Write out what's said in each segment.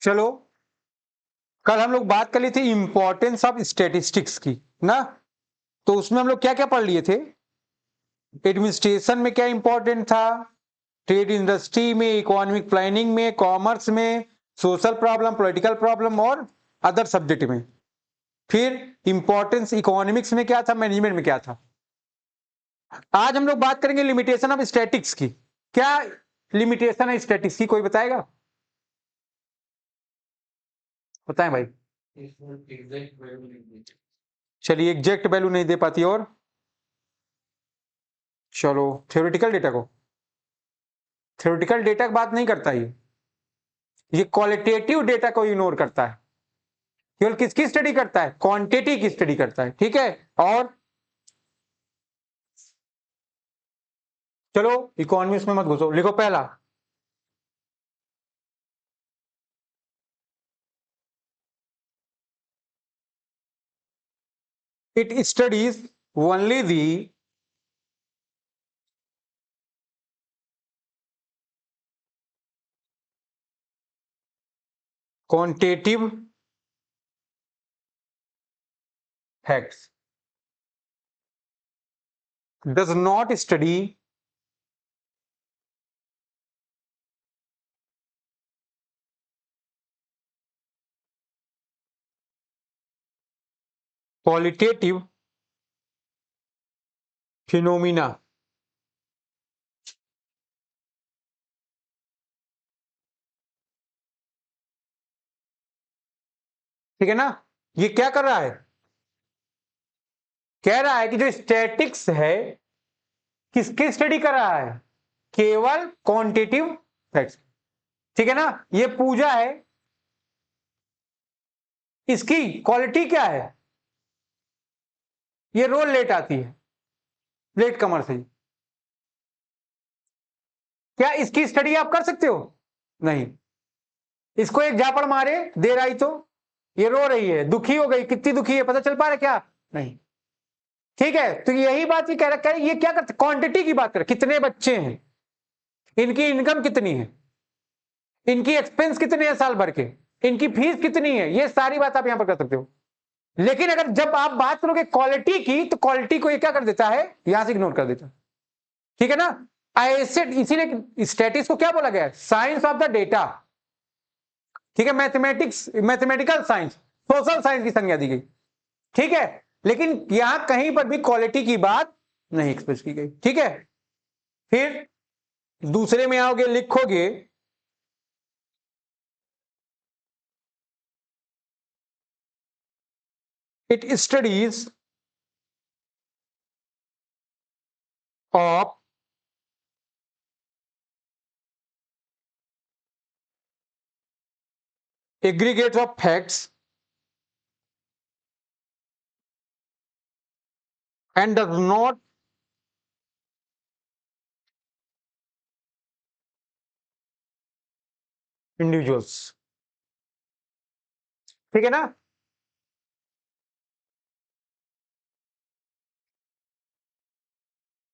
चलो, कल हम लोग बात कर ली थी इंपॉर्टेंस ऑफ स्टैटिस्टिक्स की ना। तो उसमें हम लोग क्या क्या पढ़ लिए थे? एडमिनिस्ट्रेशन में क्या इंपॉर्टेंट था, ट्रेड इंडस्ट्री में, इकोनॉमिक प्लानिंग में, कॉमर्स में, सोशल प्रॉब्लम, पॉलिटिकल प्रॉब्लम और अदर सब्जेक्ट में। फिर इंपॉर्टेंस इकोनॉमिक्स में क्या था, मैनेजमेंट में क्या था। आज हम लोग बात करेंगे लिमिटेशन ऑफ स्टैटिक्स की। क्या लिमिटेशन है स्टैटिक्स की, कोई बताएगा? बताएं भाई। चलिए, एग्जैक्ट वैल्यू नहीं दे पाती। और चलो, थ्योरेटिकल डेटा को, थ्योरेटिकल डेटा की बात नहीं करता ये क्वालिटेटिव डेटा को इग्नोर करता है। केवल किसकी स्टडी करता है? क्वांटिटी की स्टडी करता है। ठीक है। और चलो, इकोनॉमिक्स में मत घुसो, लिखो पहला। It studies only the quantitative facts, does not study qualitative phenomena. ठीक है ना? ये क्या कर रहा है? कह रहा है कि जो स्टैटिक्स है किसकी स्टडी कर रहा है? केवल क्वांटिटेटिव फैक्ट्स। ठीक है ना? ये पूजा है, इसकी क्वालिटी क्या है? ये रोल लेट आती है, लेट कमर से। क्या इसकी स्टडी आप कर सकते हो? नहीं। इसको एक झापड़ मारे देर आई तो ये रो रही है, दुखी हो गई, कितनी दुखी है पता चल पा रहा है क्या? नहीं। ठीक है, तो यही बात ये कह रहा है, ये क्या करते, क्वांटिटी की बात कर, कितने बच्चे हैं, इनकी इनकम कितनी है, इनकी एक्सपेंस कितने हैं साल भर के, इनकी फीस कितनी है, ये सारी बात आप यहां पर कर सकते हो। लेकिन अगर जब आप बात करोगे क्वालिटी की, तो क्वालिटी को ये क्या कर देता है, यहां से इग्नोर कर देता है। ठीक है ना? ऐसे इसीलिए स्टैटिस्टिक्स को क्या बोला गया है? Science of the data. ठीक है, mathematics, mathematical science, social science की संज्ञा दी गई। ठीक है, लेकिन यहां कहीं पर भी क्वालिटी की बात नहीं एक्सप्रेस की गई। ठीक है, फिर दूसरे में आओगे, लिखोगे it studies of aggregate of facts and does not individuals. ठीक है ना?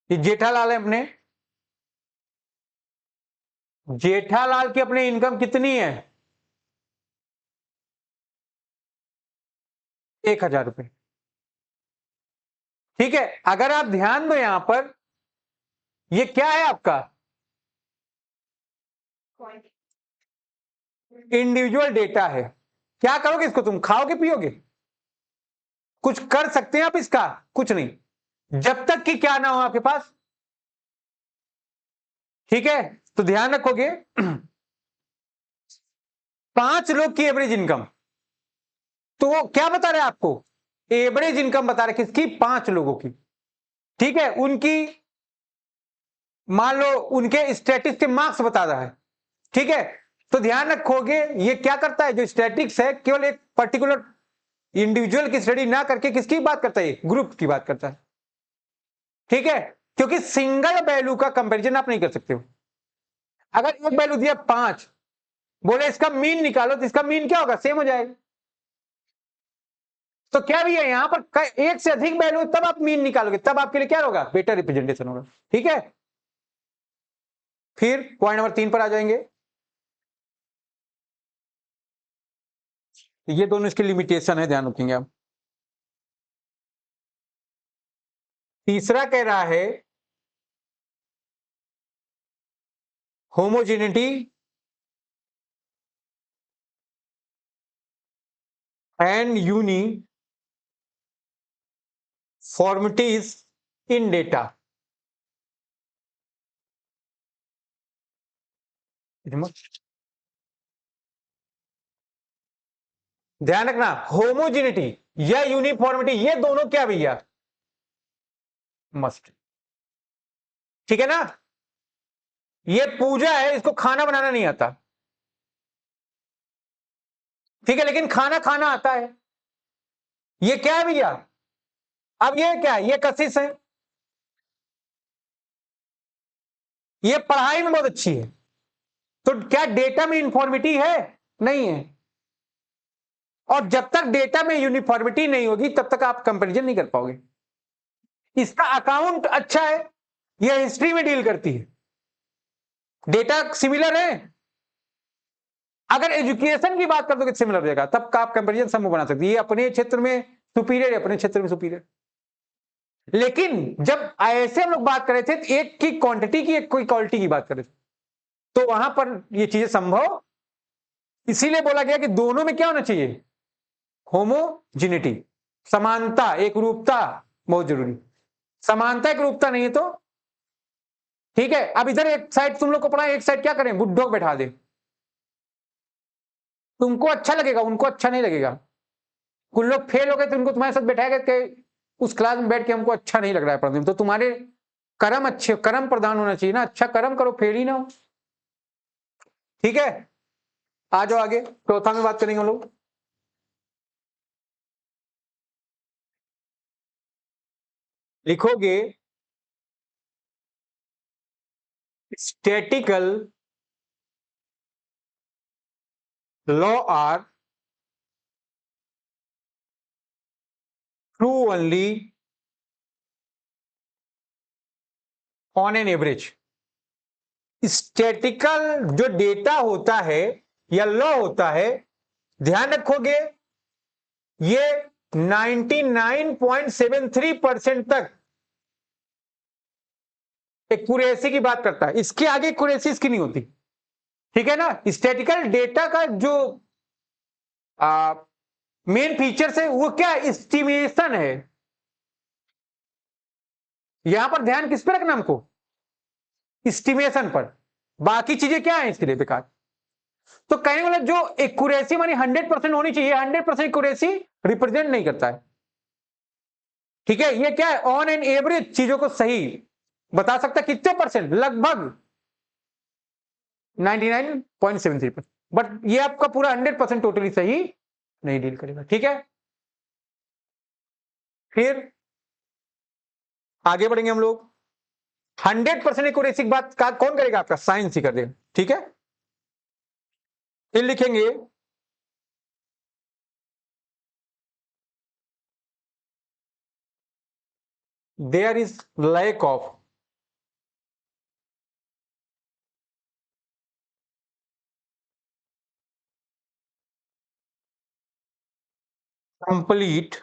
ये जेठालाल है अपने, जेठालाल की अपनी इनकम कितनी है? 1,000 रुपए। ठीक है, अगर आप ध्यान दो यहां पर, ये क्या है आपका? इंडिविजुअल डेटा है। क्या करोगे इसको, तुम खाओगे पियोगे? कुछ कर सकते हैं आप इसका? कुछ नहीं, जब तक कि क्या ना हो आपके पास। ठीक है, तो ध्यान रखोगे 5 लोग की एवरेज इनकम, तो वो क्या बता रहे हैं आपको? एवरेज इनकम बता रहे किसकी? 5 लोगों की। ठीक है, उनकी मान लो उनके स्टैटिक्स के मार्क्स बता रहा है। ठीक है, तो ध्यान रखोगे ये क्या करता है, जो स्टैटिक्स है केवल एक पर्टिकुलर इंडिविजुअल की स्टडी ना करके किसकी बात करता है? ग्रुप की बात करता है। ठीक है, क्योंकि सिंगल वैल्यू का कंपैरिजन आप नहीं कर सकते हो। अगर एक वैल्यू दिया 5, बोले इसका मीन निकालो, तो इसका मीन क्या होगा? सेम हो जाएगा। तो क्या भी है यहां पर, एक से अधिक वैल्यू तब आप मीन निकालोगे, तब आपके लिए क्या होगा? बेटर रिप्रेजेंटेशन होगा। ठीक है, फिर पॉइंट नंबर 3 पर आ जाएंगे। ये दोनों इसकी लिमिटेशन है, ध्यान रखेंगे आप। तीसरा कह रहा है होमोजेनिटी एंड यूनिफॉर्मिटीज इन डेटा। ध्यान रखना, होमोजेनिटी या यूनिफॉर्मिटी ये दोनों क्या भैया, मस्ट। ठीक है ना, ये पूजा है, इसको खाना बनाना नहीं आता, ठीक है, लेकिन खाना खाना आता है। ये क्या है भैया, अब ये क्या है, ये कशिश है, ये पढ़ाई में बहुत अच्छी है, तो क्या डेटा में यूनिफॉर्मिटी है, नहीं है। और जब तक डेटा में यूनिफॉर्मिटी नहीं होगी तब तक आप कंपैरिजन नहीं कर पाओगे। इसका अकाउंट अच्छा है, यह हिस्ट्री में डील करती है, डेटा सिमिलर है। अगर एजुकेशन की बात कर दो कि सिमिलर रहेगा, तब का आप कंपैरिजन समूह बना सकते हैं, ये अपने क्षेत्र में सुपीरियर है, अपने क्षेत्र में सुपीरियर। लेकिन जब ऐसे हम लोग बात कर रहे थे, एक की क्वांटिटी की, एक कोई क्वालिटी की बात कर रहे थे, तो वहां पर ये चीजें संभव, इसीलिए बोला गया कि दोनों में क्या होना चाहिए, होमोजिनिटी, समानता, एक रूपता बहुत जरूरी। समानता एक रूपता नहीं है तो ठीक है। अब इधर एक साइड तुम लोग को पढ़ा, एक साइड क्या करें, बुड्ढों बैठा दे, तुमको अच्छा लगेगा, उनको अच्छा नहीं लगेगा। कुछ लोग फेल हो गए तो उनको तुम्हारे साथ बैठाएगा कि उस क्लास में बैठ के हमको अच्छा नहीं लग रहा है पढ़ने में, तो तुम्हारे कर्म अच्छे, कर्म प्रदान होना चाहिए ना, अच्छा कर्म करो, फेल ही ना हो। ठीक है, आ जाओ आगे, चौथा में बात करेंगे हम लोग। लिखोगे statistical law are true only on an average. Statistical जो डेटा होता है या लॉ होता है, ध्यान रखोगे, ये 99.73% तक एक्यूरेसी की बात करता है, इसके आगे एक्यूरेसी इसकी नहीं होती। ठीक है ना, स्टैटिकल डेटा का जो मेन फीचर है वो क्या, एस्टिमेशन है। यहां पर ध्यान किस पे रखना हमको, एस्टिमेशन पर, बाकी चीजें क्या है इसके लिए बेकार। तो कहने वाला जो एक्यूरेसी मानी 100% होनी चाहिए, 100% एक्यूरेसी रिप्रेजेंट नहीं करता है। ठीक है, ये क्या है, ऑन एन एवरेज चीजों को सही बता सकता है, कितने परसेंट, लगभग 99.73%, बट ये आपका पूरा 100% टोटली सही नहीं डील करेगा। ठीक है, फिर आगे बढ़ेंगे हम लोग। 100% एक्यूरेसी की बात का कौन करेगा, आपका साइंस ही कर देगा। ठीक है, फिर लिखेंगे there is lack of complete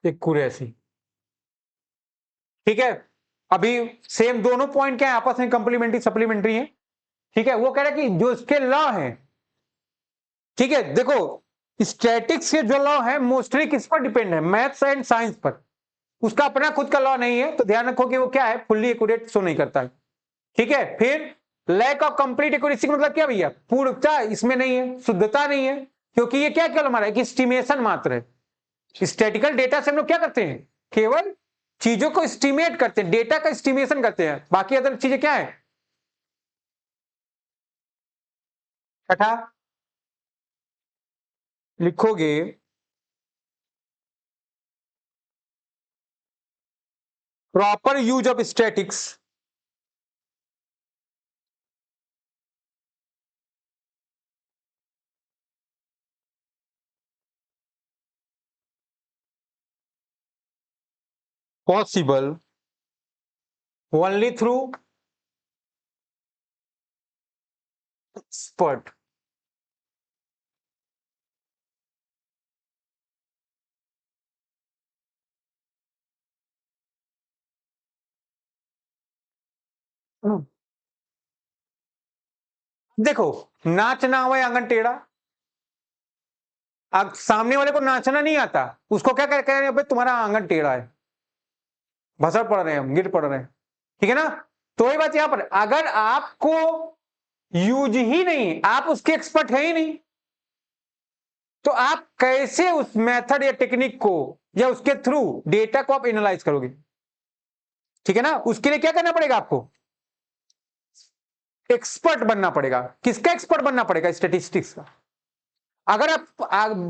accuracy. ठीक है, अभी सेम दोनों पॉइंट क्या है, आपस में कंप्लीमेंट्री सप्लीमेंट्री है। ठीक है, वो कह रहा है कि जो इसके लॉ है, ठीक है, देखो स्टैटिक्स के जो लॉ है मोस्टली किस पर डिपेंड है, मैथ्स एंड साइंस पर, उसका अपना खुद का लॉ नहीं है, तो ध्यान रखो कि वो क्या है, फुल्ली एक्यूरेट शो नहीं करता है। ठीक है, फिर लैक ऑफ कंप्लीट एक्यूरेसी का मतलब क्या भैया, पूर्णता इसमें नहीं है, शुद्धता नहीं है, क्योंकि ये क्या केवल हमारा है, एस्टिमेशन मात्र है। स्टैटिकल डेटा से हम लोग क्या करते हैं, केवल चीजों को एस्टिमेट करते हैं, डेटा का एस्टिमेशन करते हैं, बाकी अदर चीजें क्या है। छठा लिखोगे proper use of statics possible only through expert. देखो, नाचना हुआ आंगन टेढ़ा, अब सामने वाले को नाचना नहीं आता, उसको क्या कह रहे हैं, भाई तुम्हारा आंगन टेढ़ा है, भसड़ पड़ रहे हैं, हम गिर पड़ रहे हैं, ठीक है ना। तो वही बात यहां पर, अगर आपको यूज ही नहीं, आप उसके एक्सपर्ट है ही नहीं, तो आप कैसे उस मेथड या टेक्निक को या उसके थ्रू डेटा को आप एनालाइज करोगे, ठीक है ना। उसके लिए क्या करना पड़ेगा आपको, एक्सपर्ट बनना पड़ेगा। किसका एक्सपर्ट बनना पड़ेगा, स्टेटिस्टिक्स का। अगर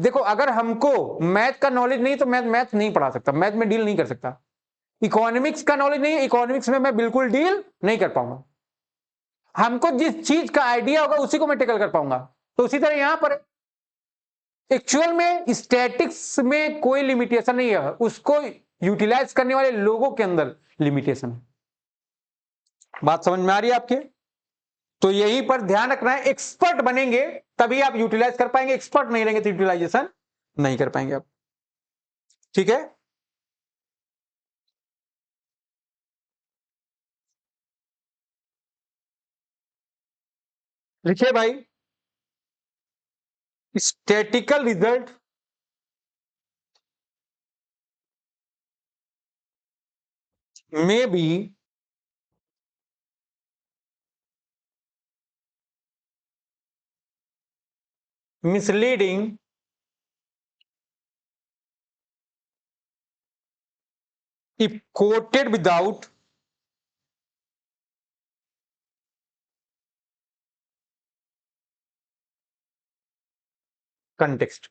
देखो, अगर हमको मैथ का नॉलेज नहीं तो मैं मैथ नहीं पढ़ा सकता, मैथ में डील नहीं कर सकता। इकोनॉमिक्स का नॉलेज नहीं है, इकोनॉमिक्स में मैं बिल्कुल डील नहीं कर पाऊंगा। हमको जिस चीज का आइडिया होगा उसी को मैं टेकल कर पाऊंगा। तो उसी तरह यहां पर एक्चुअल में स्टैटिक्स में कोई लिमिटेशन नहीं है, उसको यूटिलाइज करने वाले लोगों के अंदर लिमिटेशन है। बात समझ में आ रही है आपके। तो यहीं पर ध्यान रखना है, एक्सपर्ट बनेंगे तभी आप यूटिलाइज कर पाएंगे, एक्सपर्ट नहीं रहेंगे तो यूटिलाइजेशन नहीं कर पाएंगे आप, ठीक है। लिखिए भाई, स्टैटिकल रिजल्ट में B misleading if quoted without context।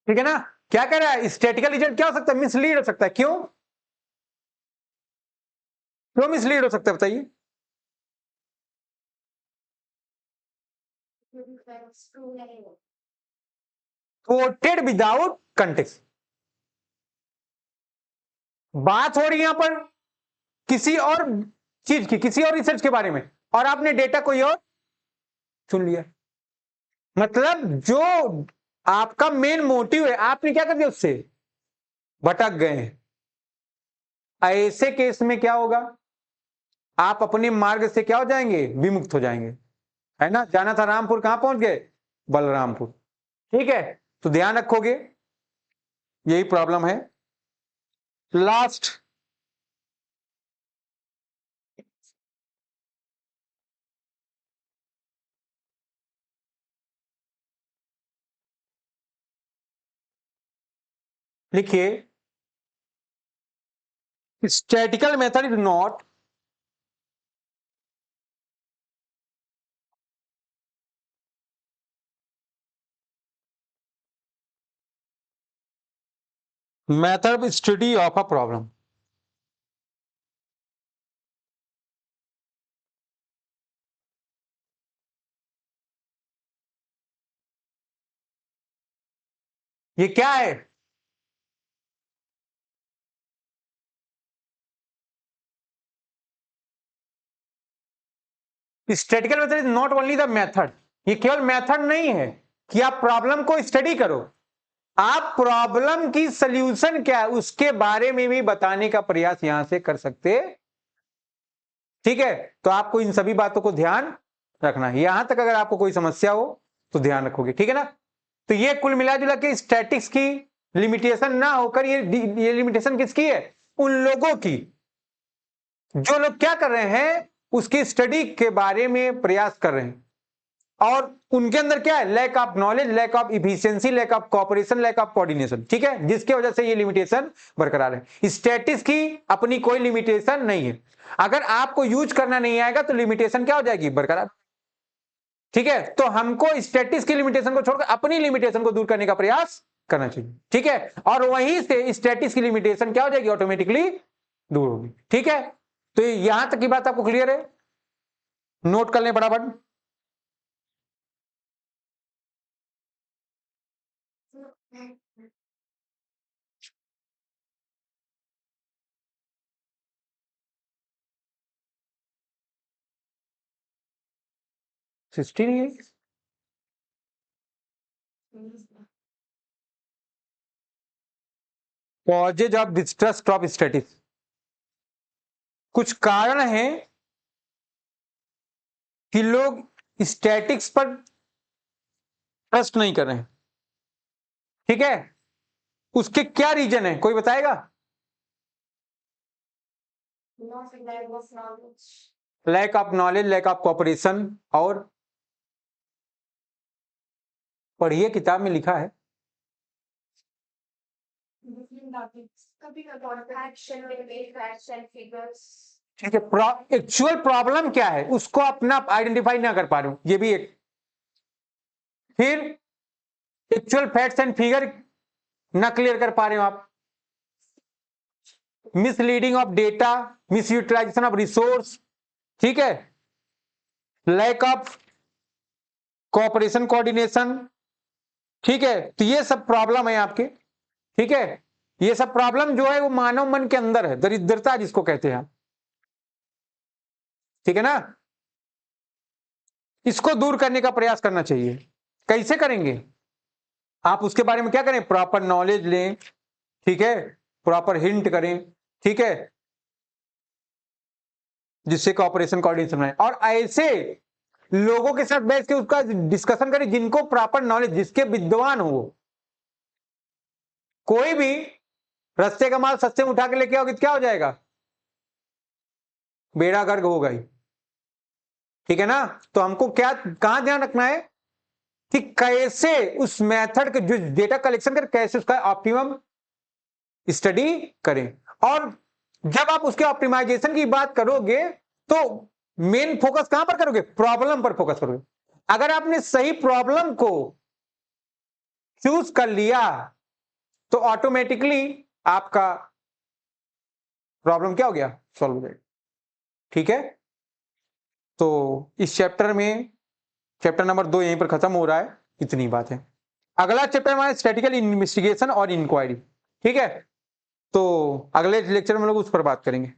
ठीक है ना। क्या कह रहा है, स्टैटिकल रिजल्ट क्या हो सकता है, मिसलीड हो सकता है। क्यों, क्यों मिसलीड हो सकता है बताइए। Coated without context. बात हो रही है यहां पर किसी और चीज की, किसी और रिसर्च के बारे में, और आपने डेटा कोई और चुन लिया। मतलब जो आपका मेन मोटिव है, आपने क्या कर दिया, उससे भटक गए। ऐसे केस में क्या होगा, आप अपने मार्ग से क्या हो जाएंगे, विमुक्त हो जाएंगे, है ना। जाना था रामपुर, कहां पहुंच गए, बलरामपुर। ठीक है, तो ध्यान रखोगे, यही प्रॉब्लम है। लास्ट, लिखिए, statistical method is not method study of a problem. ये क्या है, statistical method is not only the method. ये केवल मेथड नहीं है कि आप प्रॉब्लम को स्टडी करो, आप प्रॉब्लम की सॉल्यूशन क्या है उसके बारे में भी बताने का प्रयास यहां से कर सकते। ठीक है, तो आपको इन सभी बातों को ध्यान रखना है। यहां तक अगर आपको कोई समस्या हो तो ध्यान रखोगे, ठीक है ना। तो ये कुल मिला जुला के स्टैटिक्स की लिमिटेशन ना होकर ये लिमिटेशन किसकी है, उन लोगों की जो लोग क्या कर रहे हैं, उसकी स्टडी के बारे में प्रयास कर रहे हैं, और उनके अंदर क्या है, lack of knowledge, lack of efficiency, lack of cooperation, lack of coordination. ठीक है, जिसकी वजह से ये लिमिटेशन बरकरार है। स्टैटिक्स की अपनी कोई लिमिटेशन नहीं है, अगर आपको यूज करना नहीं आएगा तो लिमिटेशन क्या हो जाएगी, बरकरार। ठीक है, तो हमको स्टैटिक्स की लिमिटेशन को छोड़कर अपनी लिमिटेशन को दूर करने का प्रयास करना चाहिए। ठीक है, और वहीं से स्टैटिक्स की लिमिटेशन क्या हो जाएगी, ऑटोमेटिकली दूर होगी। ठीक है, तो यहां तक की बात आपको क्लियर है, नोट कर लें बराबर। 60 नहीं है। Causes of distrust of statics, कुछ कारण है कि लोग स्टैटिक्स पर ट्रस्ट नहीं कर रहे हैं, ठीक है, उसके क्या रीजन है, कोई बताएगा? Lack of knowledge, lack of cooperation, और पढ़िए किताब में लिखा है। ठीक है, एक्चुअल प्रॉब्लम क्या है उसको अपना आइडेंटिफाई ना कर पा रहे हो, ये भी एक। फिर एक्चुअल फैक्ट्स एंड फिगर ना क्लियर कर पा रहे हो आप, misleading of data, mis utilization of resource, ठीक है, लैक ऑफ कोऑपरेशन कोऑर्डिनेशन, ठीक है, तो ये सब प्रॉब्लम है आपके, ठीक है। ये सब प्रॉब्लम जो है वो मानव मन के अंदर है, दरिद्रता जिसको कहते हैं, ठीक है ना। इसको दूर करने का प्रयास करना चाहिए। कैसे करेंगे आप, उसके बारे में क्या करें, प्रॉपर नॉलेज लें, ठीक है, प्रॉपर हिंट करें, ठीक है, जिससे कोऑपरेशन कोऑर्डिनेशन बनाए, और ऐसे लोगों के साथ बैठ के उसका डिस्कशन करें जिनको प्रॉपर नॉलेज, जिसके विद्वान हो। कोई भी रस्ते का माल सस्ते में उठा के लेके आओगे तो क्या हो जाएगा, बेड़ा गर्क होगा ही, ठीक है ना। तो हमको क्या, कहां ध्यान रखना है कि कैसे उस मेथड के जो डेटा कलेक्शन कर, कैसे उसका ऑप्टिमम स्टडी करें। और जब आप उसके ऑप्टिमाइजेशन की बात करोगे तो मेन फोकस कहां पर करोगे, प्रॉब्लम पर फोकस करोगे। अगर आपने सही प्रॉब्लम को चूज कर लिया तो ऑटोमेटिकली आपका प्रॉब्लम क्या हो गया, सॉल्व हो जाएगा, ठीक है। तो इस चैप्टर में, चैप्टर नंबर 2 यहीं पर खत्म हो रहा है, इतनी बात है। अगला चैप्टर हमारा स्टैटिस्टिकल इन्वेस्टिगेशन और इंक्वायरी, ठीक है। तो अगले लेक्चर में लोग उस पर बात करेंगे।